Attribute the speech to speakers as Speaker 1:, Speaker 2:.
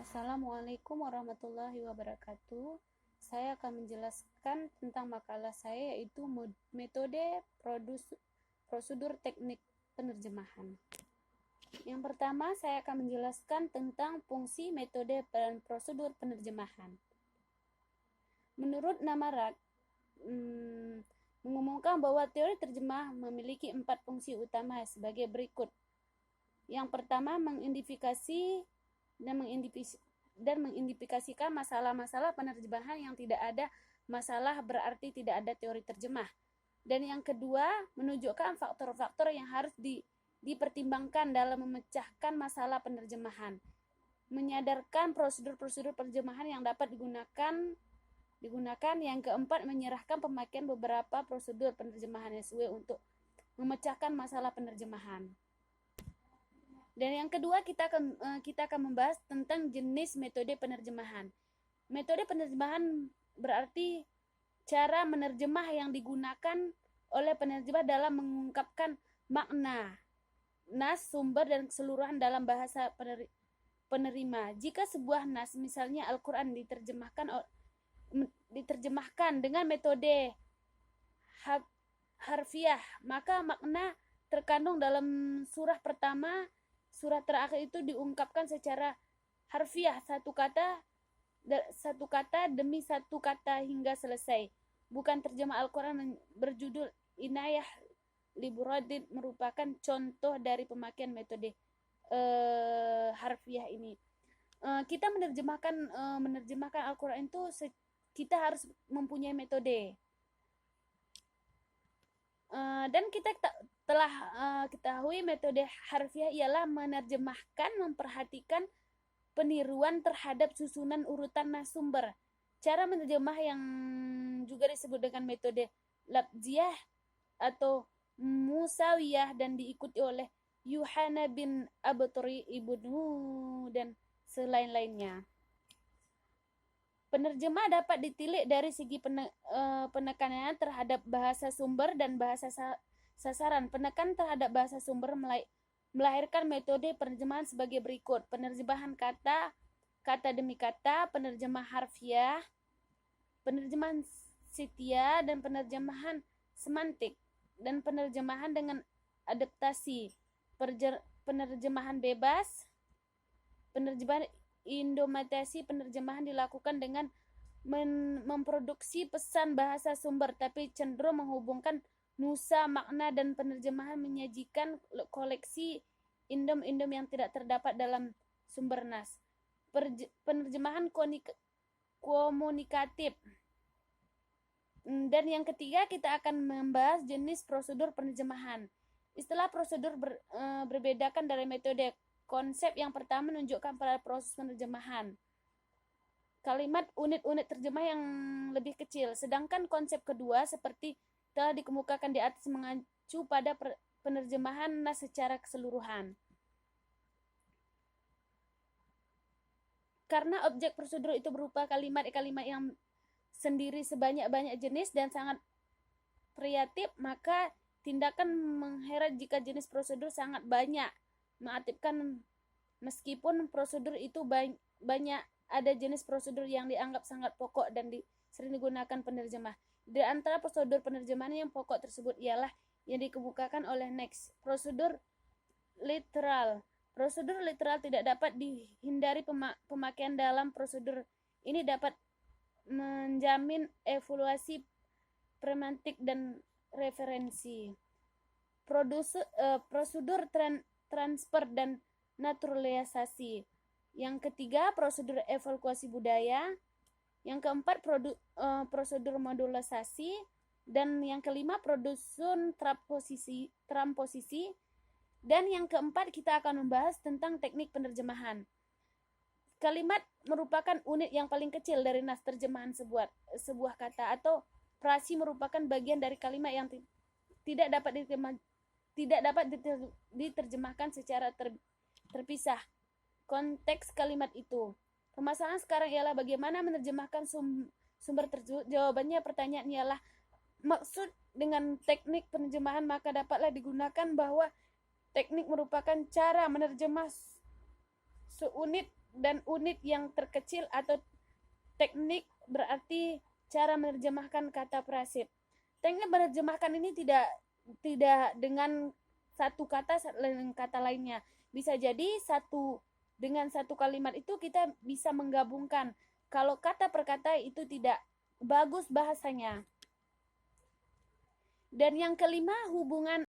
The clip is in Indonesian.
Speaker 1: Assalamualaikum warahmatullahi wabarakatuh. Saya akan menjelaskan tentang makalah saya, yaitu metode prosedur teknik penerjemahan. Yang pertama, saya akan menjelaskan tentang fungsi, metode, dan prosedur penerjemahan. Menurut Namarak, mengumumkan bahwa teori terjemah memiliki 4 fungsi utama sebagai berikut. Yang pertama, mengidentifikasi dan mengidentifikasikan masalah-masalah penerjemahan yang tidak ada masalah berarti tidak ada teori terjemah. Dan yang kedua, menunjukkan faktor-faktor yang harus dipertimbangkan dalam memecahkan masalah penerjemahan. Menyadarkan prosedur-prosedur penerjemahan yang dapat digunakan. Yang keempat, menyerahkan pemakaian beberapa prosedur penerjemahan sesuai untuk memecahkan masalah penerjemahan. Dan yang kedua, kita akan membahas tentang jenis metode penerjemahan. Metode penerjemahan berarti cara menerjemah yang digunakan oleh penerjemah dalam mengungkapkan makna, nas, sumber, dan keseluruhan dalam bahasa penerima. Jika sebuah nas, misalnya Al-Quran, diterjemahkan dengan metode harfiah, maka makna terkandung dalam surah pertama, surah terakhir itu diungkapkan secara harfiah, satu kata demi satu kata hingga selesai. Bukan terjemah Al-Quran berjudul Inayah Liburadin merupakan contoh dari pemakaian metode harfiah ini. Kita menerjemahkan Al-Quran itu kita harus mempunyai metode. Dan kita telah ketahui metode harfiah ialah menerjemahkan, memperhatikan peniruan terhadap susunan urutan nas sumber. Cara menerjemah yang juga disebut dengan metode labziyah atau musawiyah dan diikuti oleh Yuhana bin Abturi ibnu dan selain-lainnya. Penerjemah dapat ditilik dari segi penekanan terhadap bahasa sumber dan bahasa sasaran. Penekan terhadap bahasa sumber melahirkan metode penerjemahan sebagai berikut: penerjemahan kata demi kata, penerjemahan harfiah, penerjemahan sitia, dan penerjemahan semantik, dan penerjemahan dengan adaptasi, penerjemahan bebas, penerjemahan indomatasi. Penerjemahan dilakukan dengan memproduksi pesan bahasa sumber tapi cenderung menghubungkan nusa makna, dan penerjemahan menyajikan koleksi indom-indom yang tidak terdapat dalam sumber nas. Penerjemahan komunikatif. Dan yang ketiga, kita akan membahas jenis prosedur penerjemahan. Istilah prosedur berbedakan dari metode. Konsep yang pertama menunjukkan pada proses penerjemahan kalimat unit-unit terjemah yang lebih kecil, sedangkan konsep kedua seperti telah dikemukakan di atas mengacu pada penerjemahan nas secara keseluruhan. Karena objek prosedur itu berupa kalimat-kalimat yang sendiri sebanyak-banyak jenis dan sangat variatif, maka tindakan mengheret jika jenis prosedur sangat banyak mengaktifkan. Meskipun prosedur itu banyak, ada jenis prosedur yang dianggap sangat pokok dan sering digunakan penerjemah. Di antara prosedur penerjemahan yang pokok tersebut ialah yang dikemukakan oleh Next, prosedur literal. Prosedur literal tidak dapat dihindari. Pemakaian dalam prosedur ini dapat menjamin evaluasi pragmatik dan referensi. Prosedur transfer dan naturalisasi. Yang ketiga, prosedur evaluasi budaya. Yang keempat, prosedur modularisasi. Dan yang kelima, prosedur transposisi. Dan yang keempat, kita akan membahas tentang teknik penerjemahan. Kalimat merupakan unit yang paling kecil dari nas terjemahan sebuah kata, atau frasi merupakan bagian dari kalimat yang tidak dapat diterjemahkan secara terpisah konteks kalimat itu. Permasalahan sekarang ialah bagaimana menerjemahkan sumber tersebut. Jawabannya, pertanyaan ialah maksud dengan teknik penerjemahan, maka dapatlah digunakan bahwa teknik merupakan cara menerjemah seunit dan unit yang terkecil atau teknik berarti cara menerjemahkan kata frase. Teknik menerjemahkan ini tidak dengan satu kata dengan kata lainnya. Bisa jadi dengan satu kalimat itu kita bisa menggabungkan. Kalau kata per kata itu tidak bagus bahasanya. Dan yang kelima, hubungan